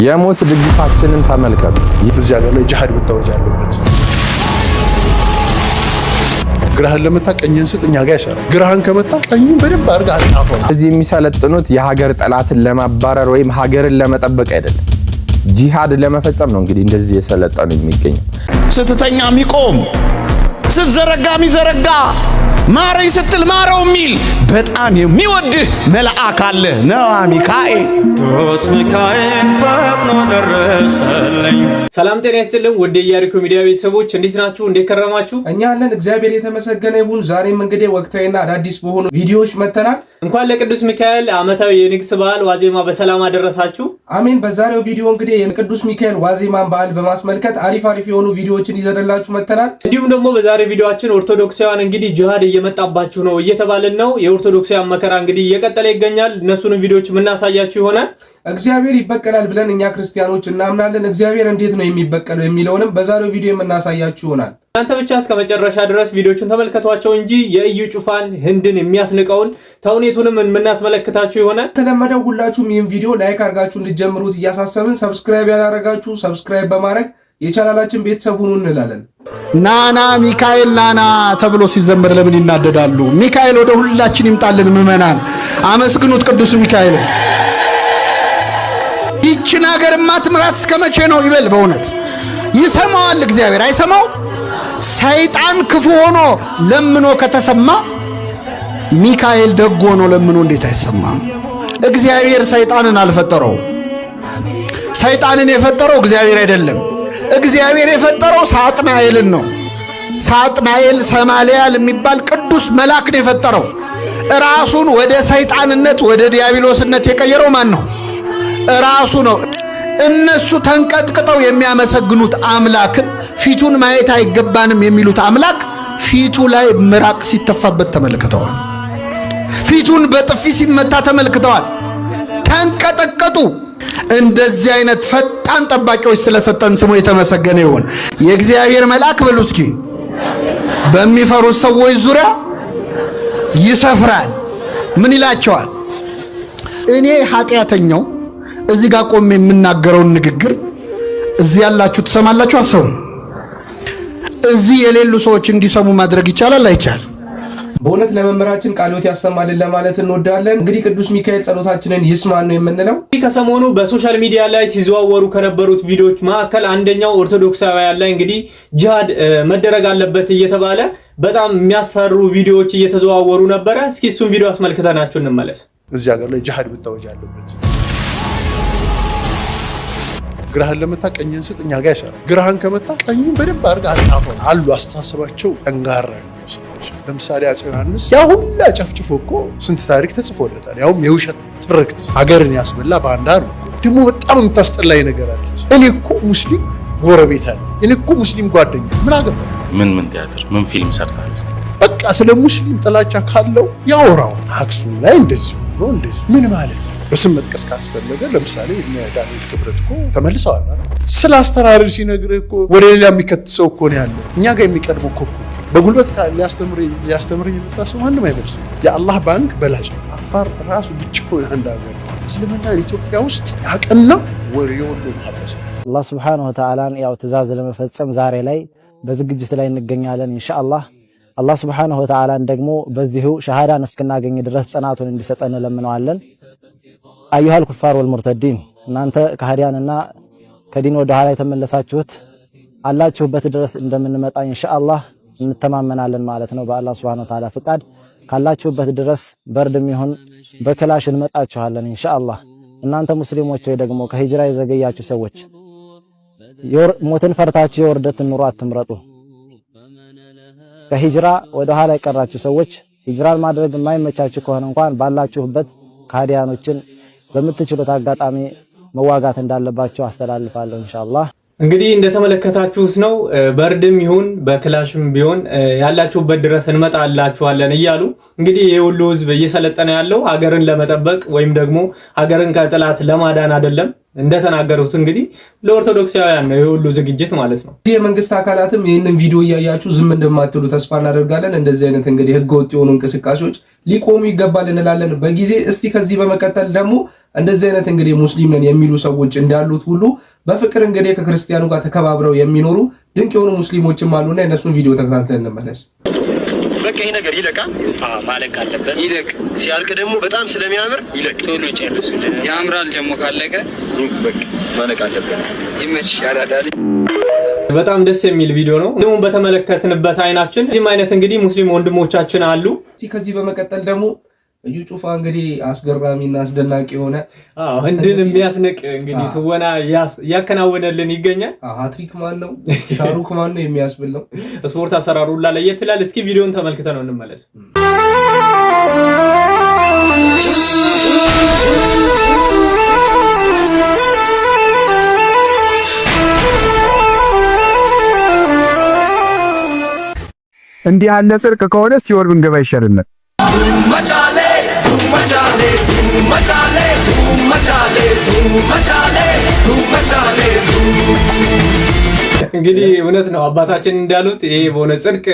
የሞት ድግሳችንን ተመልከቱ። እዚህ ሀገር ላይ ጂሃድ መታወጅ አለበት። ግራህን ለመታ ቀኝን ስጥ እኛ ጋር ይሰራል። ግራህን ከመታ ቀኝን በደንብ አድርጋ አጣፈው። እዚህ የሚሰለጥኑት የሀገር ጠላትን ለማባረር ወይም ሀገርን ለመጠበቅ አይደለም፣ ጂሃድ ለመፈጸም ነው። እንግዲህ እንደዚህ የሰለጠኑ የሚገኘው ስትተኛ የሚቆም ስትዘረጋ የሚዘረጋ ማረኝ ስትል ማረው የሚል በጣም የሚወድህ መልአክ አለ ነው ሚካኤል። ቅዱስ ሚካኤል ፈጥኖ ደረሰልኝ። ሰላም ጤና ይስጥልኝ ወደ ኢያሪኮ ሚዲያ ቤተሰቦች እንዴት ናችሁ? እንዴት ከረማችሁ? እኛ አለን እግዚአብሔር የተመሰገነ ይሁን። ዛሬም እንግዲህ ወቅታዊና አዳዲስ በሆኑ ቪዲዮዎች መተናል። እንኳን ለቅዱስ ሚካኤል ዓመታዊ የንግስ በዓል ዋዜማ በሰላም አደረሳችሁ። አሜን። በዛሬው ቪዲዮ እንግዲህ የቅዱስ ሚካኤል ዋዜማን በዓል በማስመልከት አሪፍ የሆኑ ቪዲዮዎችን ይዘንላችሁ መተናል። እንዲሁም ደግሞ በዛሬ ቪዲዮአችን ኦርቶዶክሳውያን እንግዲህ ጂሃድ እየመጣባችሁ ነው እየተባለን ነው። የኦርቶዶክሳውያን መከራ እንግዲህ እየቀጠለ ይገኛል። እነሱን ቪዲዮዎች የምናሳያችሁ ይሆናል። እግዚአብሔር ይበቀላል ብለን እኛ ክርስቲያኖች እናምናለን። እግዚአብሔር እንዴት ነው የሚበቀለው የሚለውንም በዛሬው ቪዲዮ የምናሳያችሁ ይሆናል። እናንተ ብቻ እስከ መጨረሻ ድረስ ቪዲዮቹን ተመልከቷቸው እንጂ የኢዩ ጩፋን ህንድን የሚያስንቀውን ተውኔቱንም የምናስመለክታችሁ ይሆናል። ተለመደው ሁላችሁም ይህን ቪዲዮ ላይክ አድርጋችሁ እንድትጀምሩት እያሳሰብን ሰብስክራይብ ያላረጋችሁ ሰብስክራይብ በማድረግ የቻናላችን ቤተሰብ ሁኑ እንላለን። ናና ሚካኤል ናና ተብሎ ሲዘመር ለምን ይናደዳሉ? ሚካኤል ወደ ሁላችን ይምጣልን። ምዕመናን አመስግኑት ቅዱስ ሚካኤል። ይችን ሀገርማ ትምራት እስከ መቼ ነው ይበል። በእውነት ይሰማዋል እግዚአብሔር አይሰማው? ሰይጣን ክፉ ሆኖ ለምኖ ከተሰማ ሚካኤል ደግ ሆኖ ለምኖ እንዴት አይሰማም? እግዚአብሔር ሰይጣንን አልፈጠረው። ሰይጣንን የፈጠረው እግዚአብሔር አይደለም። እግዚአብሔር የፈጠረው ሳጥናኤልን ነው። ሳጥናኤል ሰማልያል የሚባል ቅዱስ መልአክ ነው የፈጠረው። ራሱን ወደ ሰይጣንነት ወደ ዲያብሎስነት የቀየረው ማን ነው? ራሱ ነው። እነሱ ተንቀጥቅጠው የሚያመሰግኑት አምላክን ፊቱን ማየት አይገባንም የሚሉት አምላክ ፊቱ ላይ ምራቅ ሲተፋበት ተመልክተዋል። ፊቱን በጥፊ ሲመታ ተመልክተዋል። ተንቀጠቀጡ። እንደዚህ አይነት ፈጣን ጠባቂዎች ስለሰጠን ስሙ የተመሰገነ ይሁን። የእግዚአብሔር መልአክ በሉ እስኪ በሚፈሩት ሰዎች ዙሪያ ይሰፍራል። ምን ይላቸዋል? እኔ ኃጢአተኛው እዚህ ጋር ቆሜ የምናገረውን ንግግር እዚህ ያላችሁ ትሰማላችሁ? አሰሙ። እዚህ የሌሉ ሰዎች እንዲሰሙ ማድረግ ይቻላል አይቻል? በእውነት ለመምህራችን ቃልዎት ያሰማልን ለማለት እንወዳለን። እንግዲህ ቅዱስ ሚካኤል ጸሎታችንን ይስማን ነው የምንለው። ከሰሞኑ በሶሻል ሚዲያ ላይ ሲዘዋወሩ ከነበሩት ቪዲዮዎች መካከል አንደኛው ኦርቶዶክሳውያን ላይ እንግዲህ ጂሃድ መደረግ አለበት እየተባለ በጣም የሚያስፈሩ ቪዲዮዎች እየተዘዋወሩ ነበረ። እስኪ እሱን ቪዲዮ አስመልክተናችሁ እንመለስ። እዚህ ሀገር ላይ ጂሃድ መታወጅ አለበት። ግራህን ለመታ ቀኝን ስጥ እኛ ጋር ይሰራል። ግራህን ከመታ ቀኝን በደንብ አድርጋ አጣፈው አሉ። አስተሳሰባቸው ጠንካራ የሆኑ ሰዎች ለምሳሌ አፄ ዮሐንስ ያ ሁላ ጨፍጭፎ እኮ ስንት ታሪክ ተጽፎለታል። ያውም የውሸት ትርክት ሀገርን ያስበላ ባንዳ ነው። ደግሞ በጣም የምታስጠላኝ ነገር አለች። እኔ እኮ ሙስሊም ጎረቤት አለ፣ እኔ እኮ ሙስሊም ጓደኛ ምን አገባ? ምን ቲያትር ምን ፊልም ሰርታል? እስቲ በቃ ስለ ሙስሊም ጥላቻ ካለው ያወራው። አክሱም ላይ እንደዚህ ነው እንደዚህ ምን ማለት ነው? በስም መጥቀስ ካስፈለገ ለምሳሌ እነ ዳንኤል ክብረት እኮ ተመልሰዋል አይደል? ስለ አስተራረድ ሲነግርህ እኮ ወደ ሌላ የሚከትሰው እኮ ነው ያለው። እኛ ጋር የሚቀርበው እኮ በጉልበት ሊያስተምር የምታሰው ማንም አይደርስም። የአላህ ባንክ በላጭ አፋር ራሱ ብቻውን አንድ ሀገር እስልምና ኢትዮጵያ ውስጥ ያቀናው ወሬ የወሎ ማህበረሰብ አላህ Subhanahu Wa Ta'ala ያው ትእዛዝ ለመፈጸም ዛሬ ላይ በዝግጅት ላይ እንገኛለን ኢንሻአላህ። አላህ Subhanahu Wa Ta'ala ደግሞ በዚሁ ሸሃዳን እስክናገኝ ድረስ ጽናቱን እንዲሰጠን ለምነዋለን። አዩሃል ኩፋር ወልሙርተዲን እናንተ ከሃዲያንና ከዲን ወደ ኋላ የተመለሳችሁት አላችሁበት ድረስ እንደምንመጣ ኢንሻአላህ እንተማመናለን ማለት ነው። በአላህ Subhanahu Wa Ta'ala ፍቃድ ካላችሁበት ድረስ በርድም ይሁን በክላሽ እንመጣችኋለን ኢንሻአላህ። እናንተ ሙስሊሞች ወይ ደግሞ ከሂጅራ የዘገያችሁ ሰዎች ሞትን ፈርታችሁ የወርደት ኑሮ አትምረጡ። ከሂጅራ ወደ ኋላ የቀራችሁ ሰዎች ሂጅራን ማድረግ የማይመቻችሁ ከሆነ እንኳን ባላችሁበት ከሃዲያኖችን በምትችሉት አጋጣሚ መዋጋት እንዳለባችሁ አስተላልፋለሁ ኢንሻአላህ። እንግዲህ እንደተመለከታችሁት ነው። በርድም ይሁን በክላሽም ቢሆን ያላችሁበት ድረስ እንመጣላችኋለን እያሉ እንግዲህ የሁሉ ህዝብ እየሰለጠነ ያለው ሀገርን ለመጠበቅ ወይም ደግሞ ሀገርን ከጥላት ለማዳን አይደለም። እንደተናገሩት እንግዲህ ለኦርቶዶክሳውያን ነው የሁሉ ዝግጅት ማለት ነው። የመንግስት አካላትም ይህንን ቪዲዮ እያያችሁ ዝም እንደማትሉ ተስፋ እናደርጋለን። እንደዚህ አይነት እንግዲህ ህገወጥ የሆኑ እንቅስቃሴዎች ሊቆሙ ይገባል እንላለን በጊዜ። እስቲ ከዚህ በመቀጠል ደግሞ እንደዚህ አይነት እንግዲህ ሙስሊም ነን የሚሉ ሰዎች እንዳሉት ሁሉ በፍቅር እንግዲህ ከክርስቲያኑ ጋር ተከባብረው የሚኖሩ ድንቅ የሆኑ ሙስሊሞችም አሉና የነሱን ቪዲዮ ተከታትለን እንመለስ። በቃ ይሄ ነገር ይለቃል። ማለቅ አለበት። ይለቅ። ሲያልቅ ደግሞ በጣም ስለሚያምር ይለቅ። ቶሎ ጨርሱ። ያምራል ደግሞ ካለቀ በቃ ማለቅ አለበት። ይመችሽ ያላዳል። በጣም ደስ የሚል ቪዲዮ ነው። ደግሞ በተመለከትንበት አይናችን እዚህም አይነት እንግዲህ ሙስሊም ወንድሞቻችን አሉ። ከዚህ በመቀጠል ደግሞ እዩ ጩፋ እንግዲህ አስገራሚና አስደናቂ የሆነ ህንድን የሚያስንቅ እንግዲህ ትወና ያከናወነልን ይገኛል። ሃትሪክ ማን ነው ሻሩክ ማን ነው የሚያስብል ነው። ስፖርት አሰራሩ ላይ ለየት ይላል። እስኪ ቪዲዮን ተመልክተን ነው እንመለስ። እንዲህ ያለ ጽድቅ ከሆነ ሲወር ብንገባ ይሻልናል። እንግዲህ እውነት ነው አባታችን እንዳሉት ይሄ በሆነ ጽድቅ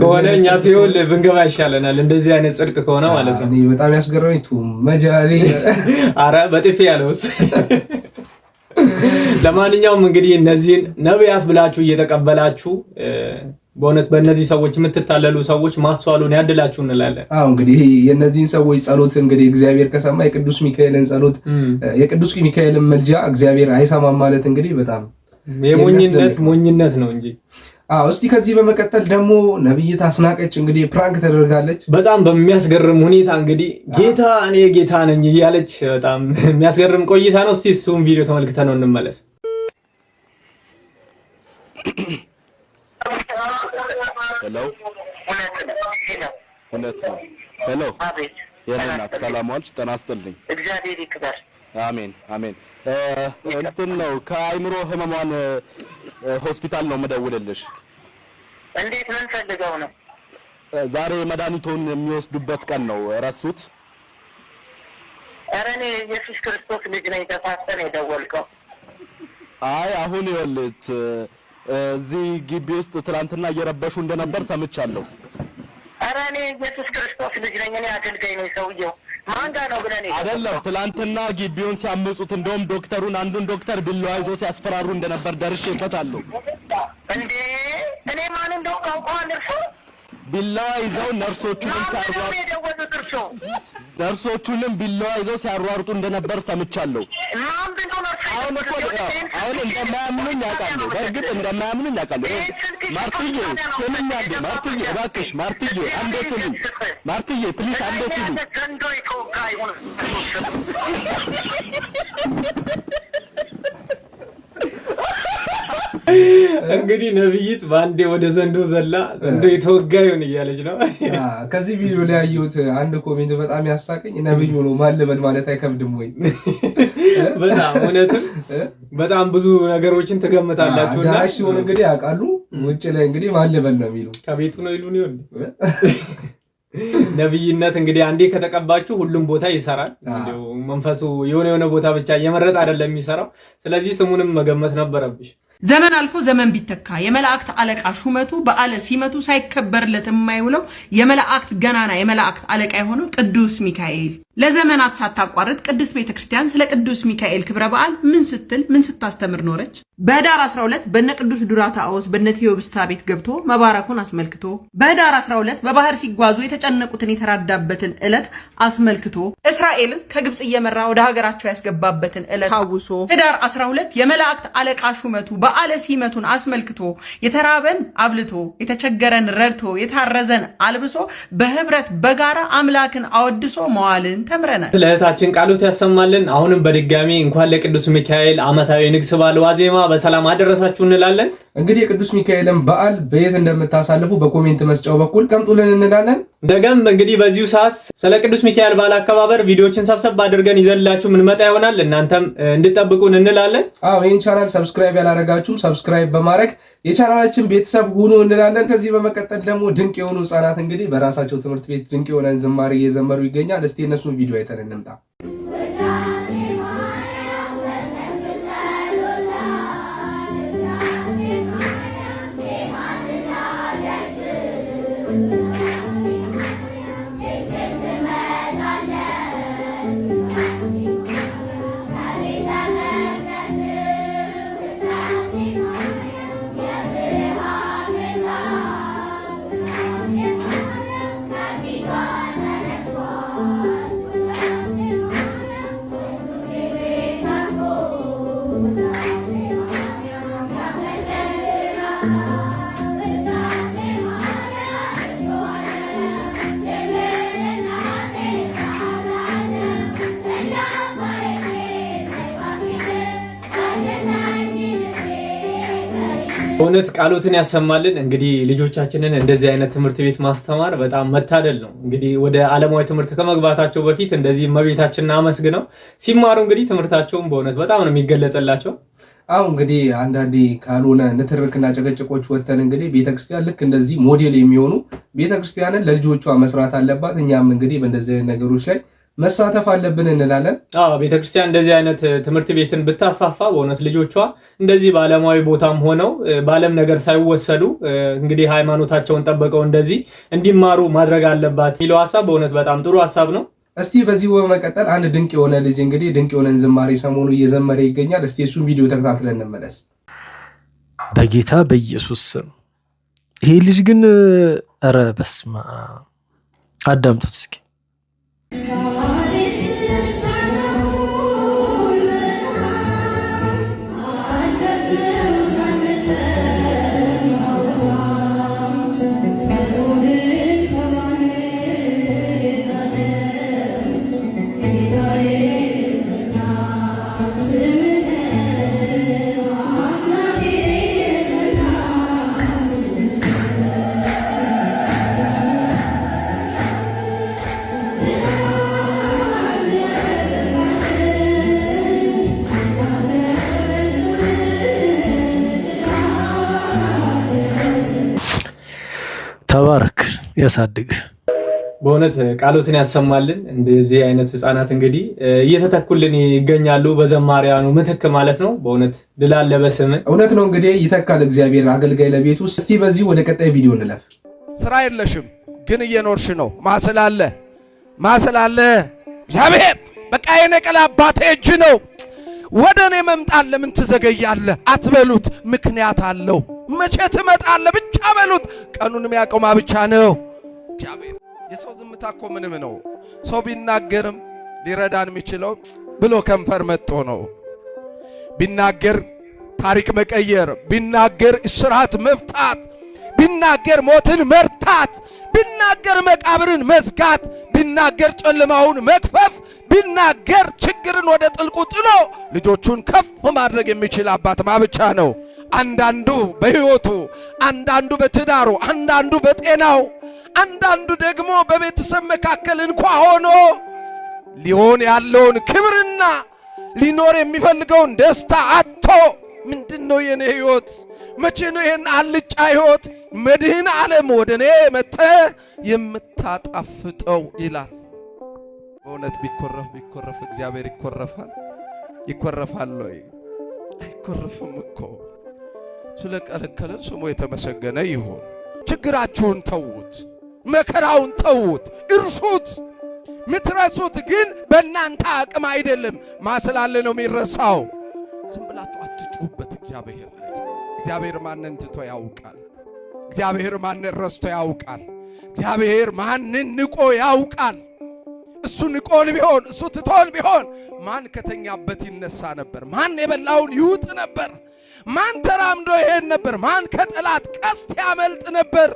ከሆነ እኛ ሲሆን ብንገባ ይሻለናል። እንደዚህ አይነት ጽድቅ ከሆነ ማለት ነው። እኔ በጣም ያስገረመኝ መጃሌ አረ በጥፊ ያለውስ። ለማንኛውም እንግዲህ እነዚህን ነቢያት ብላችሁ እየተቀበላችሁ በእውነት በእነዚህ ሰዎች የምትታለሉ ሰዎች ማስተዋሉን ያድላችሁ እንላለን። እንግዲህ የእነዚህን ሰዎች ጸሎት እንግዲህ እግዚአብሔር ከሰማ የቅዱስ ሚካኤልን ጸሎት የቅዱስ ሚካኤልን መልጃ እግዚአብሔር አይሰማም ማለት እንግዲህ በጣም ሞኝነት ነው እንጂ። እስቲ ከዚህ በመቀጠል ደግሞ ነብይት አስናቀች እንግዲህ ፕራንክ ተደርጋለች። በጣም በሚያስገርም ሁኔታ እንግዲህ ጌታ እኔ ጌታ ነኝ እያለች በጣም የሚያስገርም ቆይታ ነው። እስቲ እሱን ቪዲዮ ተመልክተን ነው እንመለስ። ሄሎ ሄሎ የእናት ሰላም ዋልሽ? ጤና ይስጥልኝ። እግዚአብሔር ይክበር። አሜን አሜን። እንትን ነው ከአይምሮ ህመሟን ሆስፒታል ነው መደውልልሽ። እንዴት ምን ፈልገው ነው? ዛሬ መድኃኒቱን የሚወስዱበት ቀን ነው። ረሱት? ኧረ እኔ ኢየሱስ ክርስቶስ ልጅ ነኝ። ተሳስተን የደወልከው። አይ አሁን ይኸውልህ እዚህ ግቢ ውስጥ ትናንትና እየረበሹ እንደነበር ሰምቻለሁ። ኧረ እኔ ኢየሱስ ክርስቶስ ልጅ ነኝ። እኔ አገልጋይ ነኝ። ሰውየው ማን ጋር ነው ብለህ ነው? አይደለም ትናንትና ግቢውን ሲያምጹት እንደውም ዶክተሩን አንዱን ዶክተር ቢላዋ ይዞ ሲያስፈራሩ እንደነበር ደርሼበታለሁ። እንዴ እኔ ማን እንደው ካውቀዋል? እርሱ ቢላዋ ይዘው ነርሶቹንም ቢላዋ ይዘው ሲያሯሩጡ እንደነበር ሰምቻለሁ። አሁን እንደማያምኑኝ ያውቃለሁ። በእርግጥ እንደማያምኑኝ ያውቃለሁ። ማርትዬ ስምኝ አንዴ። ማርትዬ እባክሽ ማርትዬ አንዴ ስምኝ። ማርትዬ ፕሊስ አንዴ ስምኝ። እንግዲህ ነብይት ባንዴ ወደ ዘንዶ ዘላ ዘንዶ የተወጋዩን እያለች ነው። ከዚህ ቪዲዮ ላይ ያየሁት አንድ ኮሜንት በጣም ያሳቀኝ ነብዩ ነው ማለበል ማለት አይከብድም ወይ? በጣም እውነትም በጣም ብዙ ነገሮችን ትገምታላችሁና ዳሽ ሲሆን እንግዲህ ያውቃሉ። ውጭ ላይ እንግዲህ ማለበል ነው የሚሉ ከቤቱ ነው ይሉን ይሆን? ነብይነት እንግዲህ አንዴ ከተቀባችሁ ሁሉም ቦታ ይሰራል። እንደው መንፈሱ የሆነ ቦታ ብቻ እየመረጠ አይደለም የሚሰራው። ስለዚህ ስሙንም መገመት ነበረብሽ። ዘመን አልፎ ዘመን ቢተካ የመላእክት አለቃ ሹመቱ በዓለ ሲመቱ ሳይከበርለት የማይውለው የመላእክት ገናና የመላእክት አለቃ የሆነው ቅዱስ ሚካኤል ለዘመናት ሳታቋርጥ ቅድስት ቤተክርስቲያን ስለ ቅዱስ ሚካኤል ክብረ በዓል ምን ስታስተምር ኖረች? በህዳር 12 በነ ቅዱስ ዱራታኦስ በነ ቴዎብስታ ቤት ገብቶ መባረኩን አስመልክቶ፣ በህዳር 12 በባህር ሲጓዙ የተጨነቁትን የተራዳበትን ዕለት አስመልክቶ፣ እስራኤልን ከግብጽ እየመራ ወደ ሀገራቸው ያስገባበትን ዕለት ታውሶ፣ ህዳር 12 የመላእክት አለቃ ሹመቱ በዓለ ሲመቱን አስመልክቶ የተራበን አብልቶ የተቸገረን ረድቶ የታረዘን አልብሶ በህብረት በጋራ አምላክን አወድሶ መዋልን ተምረናል። ለእህታችን ቃሉት ያሰማልን። አሁንም በድጋሚ እንኳን ለቅዱስ ሚካኤል ዓመታዊ ንግስ በዓል ዋዜማ በሰላም አደረሳችሁ እንላለን። እንግዲህ የቅዱስ ሚካኤልን በዓል በየት እንደምታሳልፉ በኮሜንት መስጫው በኩል ቀምጡልን እንላለን። ደገም እንግዲህ በዚሁ ሰዓት ስለ ቅዱስ ሚካኤል በዓል አከባበር ቪዲዮችን ሰብሰብ አድርገን ይዘላችሁ ምን መጣ ይሆናል። እናንተም እንድትጠብቁን እንላለን። ይህን ቻናል ሰብስክራይብ ያላረጋችሁም ሰብስክራይብ በማድረግ የቻናላችን ቤተሰብ ሁኑ እንላለን። ከዚህ በመቀጠል ደግሞ ድንቅ የሆኑ ህጻናት እንግዲህ በራሳቸው ትምህርት ቤት ድንቅ የሆነን ዝማሬ እየዘመሩ ይገኛል። እስቲ እነሱን ቪዲዮ አይተን እንምጣ። በእውነት ቃሎትን ያሰማልን። እንግዲህ ልጆቻችንን እንደዚህ አይነት ትምህርት ቤት ማስተማር በጣም መታደል ነው። እንግዲህ ወደ ዓለማዊ ትምህርት ከመግባታቸው በፊት እንደዚህ እመቤታችንን አመስግነው ሲማሩ እንግዲህ ትምህርታቸውን በእውነት በጣም ነው የሚገለጽላቸው። አሁን እንግዲህ አንዳንዴ ካልሆነ ንትርክና ጨቀጨቆች ወተን እንግዲህ ቤተክርስቲያን ልክ እንደዚህ ሞዴል የሚሆኑ ቤተክርስቲያንን ለልጆቿ መስራት አለባት። እኛም እንግዲህ በእንደዚህ ነገሮች ላይ መሳተፍ አለብን እንላለን። ቤተክርስቲያን እንደዚህ አይነት ትምህርት ቤትን ብታስፋፋ በእውነት ልጆቿ እንደዚህ በዓለማዊ ቦታም ሆነው በዓለም ነገር ሳይወሰዱ እንግዲህ ሃይማኖታቸውን ጠብቀው እንደዚህ እንዲማሩ ማድረግ አለባት የሚለው ሐሳብ በእውነት በጣም ጥሩ ሐሳብ ነው። እስቲ በዚህ በመቀጠል አንድ ድንቅ የሆነ ልጅ እንግዲህ ድንቅ የሆነን ዝማሬ ሰሞኑ እየዘመረ ይገኛል። እስቲ እሱን ቪዲዮ ተከታትለን እንመለስ። በጌታ በኢየሱስ ስም ይሄ ልጅ ግን ኧረ በስመ አብ አዳምጡት እስኪ። ተባረክ ያሳድግ። በእውነት ቃሎትን ያሰማልን። እንደዚህ አይነት ህፃናት እንግዲህ እየተተኩልን ይገኛሉ በዘማሪያኑ ምትክ ማለት ነው። በእውነት ድላለ በስም እውነት ነው። እንግዲህ ይተካል እግዚአብሔር አገልጋይ ለቤቱ። እስቲ በዚህ ወደ ቀጣይ ቪዲዮ እንለፍ። ስራ የለሽም ግን እየኖርሽ ነው። ማስላለ እግዚአብሔር በቃ የኔ ቀላ አባቴ እጅ ነው። ወደ እኔ መምጣት ለምን ትዘገያለህ አትበሉት፣ ምክንያት አለው። መቼ ትመጣለህ ብቻ በሉት፣ ቀኑን የሚያውቀው ማ ብቻ ነው እግዚአብሔር። የሰው ዝምታ እኮ ምንም ነው። ሰው ቢናገርም ሊረዳን የሚችለው ብሎ ከንፈር መጥቶ ነው። ቢናገር ታሪክ መቀየር፣ ቢናገር እስራት መፍታት፣ ቢናገር ሞትን መርታት፣ ቢናገር መቃብርን መዝጋት፣ ቢናገር ጨለማውን መክፈፍ፣ ቢናገር ችግርን ወደ ጥልቁ ጥሎ ልጆቹን ከፍ ማድረግ የሚችል አባት ማ ብቻ ነው። አንዳንዱ በህይወቱ፣ አንዳንዱ በትዳሩ፣ አንዳንዱ በጤናው፣ አንዳንዱ ደግሞ በቤተሰብ መካከል እንኳ ሆኖ ሊሆን ያለውን ክብርና ሊኖር የሚፈልገውን ደስታ አጥቶ ምንድነው የኔ ህይወት? መቼ ነው ይሄን አልጫ ህይወት መድህን ዓለም ወደኔ መተ የምታጣፍጠው ይላል። በእውነት ቢኮረፍ እግዚአብሔር ይኮረፋል ወይ? አይኮረፍም እኮ። ስለከለከለን ስሙ የተመሰገነ ይሁን። ችግራችሁን ተዉት፣ መከራውን ተዉት፣ እርሱት። ምትረሱት ግን በእናንተ አቅም አይደለም። ማስላለ ነው የሚረሳው። ዝም ብላችሁ አትጩሁበት። እግዚአብሔር ማንን ትቶ ያውቃል። እግዚአብሔር ማንን ረስቶ ያውቃል። እግዚአብሔር ማንን ንቆ ያውቃል። እሱ ንቆን ቢሆን እሱ ትቶን ቢሆን ማን ከተኛበት ይነሳ ነበር? ማን የበላውን ይውጥ ነበር? ማን ተራምዶ ይሄድ ነበር? ማን ከጠላት ቀስት ያመልጥ ነበር?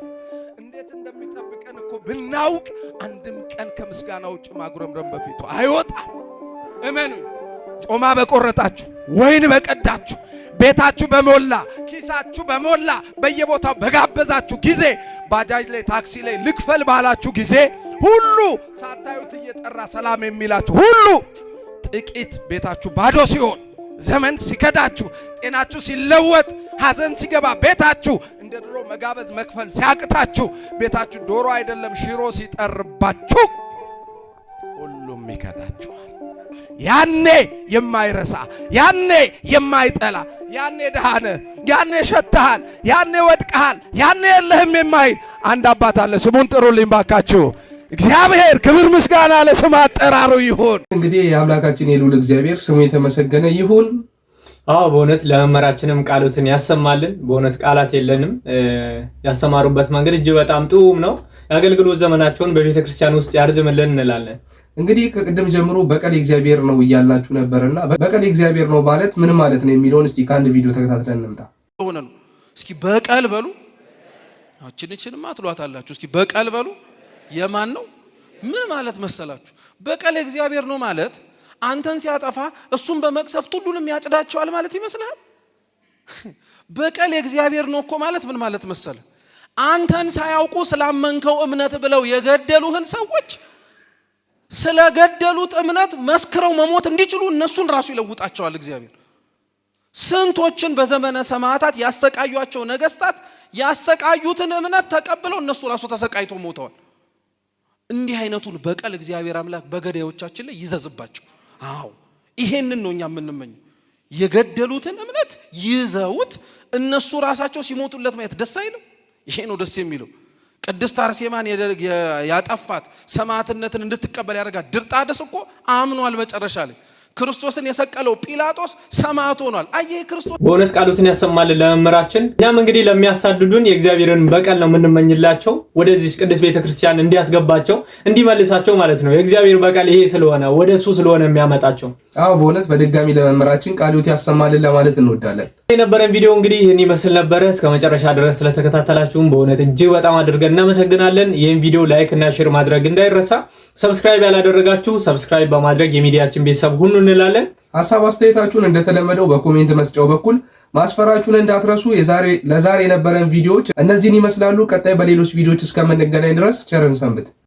እንዴት እንደሚጠብቀን እኮ ብናውቅ አንድም ቀን ከምስጋና ውጭ ማጉረምረም በፊቱ አይወጣም። እመኑ። ጮማ በቆረጣችሁ፣ ወይን በቀዳችሁ፣ ቤታችሁ በሞላ፣ ኪሳችሁ በሞላ፣ በየቦታው በጋበዛችሁ ጊዜ፣ ባጃጅ ላይ ታክሲ ላይ ልክፈል ባላችሁ ጊዜ ሁሉ ሳታዩት እየጠራ ሰላም የሚላችሁ ሁሉ ጥቂት ቤታችሁ ባዶ ሲሆን፣ ዘመን ሲከዳችሁ፣ ጤናችሁ ሲለወጥ፣ ሐዘን ሲገባ ቤታችሁ እንደ ድሮ መጋበዝ መክፈል ሲያቅታችሁ፣ ቤታችሁ ዶሮ አይደለም ሽሮ ሲጠርባችሁ ሁሉም ይከዳችኋል። ያኔ የማይረሳ፣ ያኔ የማይጠላ፣ ያኔ ደሃነ፣ ያኔ ሸተሃል፣ ያኔ ወድቀሃል፣ ያኔ የለህም የማይል አንድ አባት አለ። ስሙን ጥሩልኝ ባካችሁ። እግዚአብሔር ክብር ምስጋና ለስም አጠራሩ ይሁን። እንግዲህ የአምላካችን የልዑል እግዚአብሔር ስሙ የተመሰገነ ይሁን። በእውነት ለመምህራችንም ቃሎትን ያሰማልን። በእውነት ቃላት የለንም። ያሰማሩበት መንገድ እጅግ በጣም ጥሩም ነው። የአገልግሎት ዘመናቸውን በቤተ ክርስቲያን ውስጥ ያርዝምልን እንላለን። እንግዲህ ከቅድም ጀምሮ በቀል እግዚአብሔር ነው እያላችሁ ነበርና በቀል እግዚአብሔር ነው ማለት ምን ማለት ነው የሚለውን እስቲ ከአንድ ቪዲዮ ተከታትለን እንምጣ። እስኪ በቀል በሉ። እችንማ ትሏታላችሁ። እስኪ በቀል በሉ። የማን ነው? ምን ማለት መሰላችሁ? በቀል እግዚአብሔር ነው ማለት አንተን ሲያጠፋ እሱን በመቅሰፍት ሁሉንም ያጭዳቸዋል ማለት ይመስላል። በቀል የእግዚአብሔር ነው እኮ ማለት ምን ማለት መሰለ? አንተን ሳያውቁ ስላመንከው እምነት ብለው የገደሉህን ሰዎች ስለገደሉት እምነት መስክረው መሞት እንዲችሉ እነሱን ራሱ ይለውጣቸዋል እግዚአብሔር። ስንቶችን በዘመነ ሰማዕታት ያሰቃዩአቸው ነገስታት ያሰቃዩትን እምነት ተቀብለው እነሱ ራሱ ተሰቃይቶ ሞተዋል። እንዲህ አይነቱን በቀል እግዚአብሔር አምላክ በገዳዮቻችን ላይ ይዘዝባቸው። አዎ ይሄንን ነው እኛ የምንመኘው። የገደሉትን እምነት ይዘውት እነሱ ራሳቸው ሲሞቱለት ማየት ደስ አይልም? ይሄ ነው ደስ የሚለው። ቅድስት አርሴማን ያጠፋት ሰማዕትነትን እንድትቀበል ያደርጋት ድርጣድስ እኮ አምኗል መጨረሻ ላይ። ክርስቶስን የሰቀለው ጲላጦስ ሰማዕት ሆኗል። አየህ ክርስቶስ በእውነት ቃሉትን ያሰማልን ለመምህራችን። እኛም እንግዲህ ለሚያሳድዱን የእግዚአብሔርን በቀል ነው የምንመኝላቸው፣ ወደዚህ ቅድስት ቤተክርስቲያን እንዲያስገባቸው እንዲመልሳቸው ማለት ነው። የእግዚአብሔር በቀል ይሄ ስለሆነ ወደሱ ስለሆነ የሚያመጣቸው። አዎ በእውነት በድጋሚ ለመምህራችን ቃሉት ያሰማልን ለማለት እንወዳለን። የነበረን ቪዲዮ እንግዲህ ይህን ይመስል ነበረ። እስከ መጨረሻ ድረስ ስለተከታተላችሁም በእውነት እጅግ በጣም አድርገን እናመሰግናለን። ይህን ቪዲዮ ላይክ እና ሼር ማድረግ እንዳይረሳ። ሰብስክራይብ ያላደረጋችሁ ሰብስክራይብ በማድረግ የሚዲያችን ቤተሰብ ሁኑ እንላለን። ሐሳብ አስተያየታችሁን እንደተለመደው በኮሜንት መስጫው በኩል ማስፈራችሁን እንዳትረሱ። ለዛሬ የነበረን ቪዲዮዎች እነዚህን ይመስላሉ። ቀጣይ በሌሎች ቪዲዮዎች እስከምንገናኝ ድረስ ቸርን ሰንብት።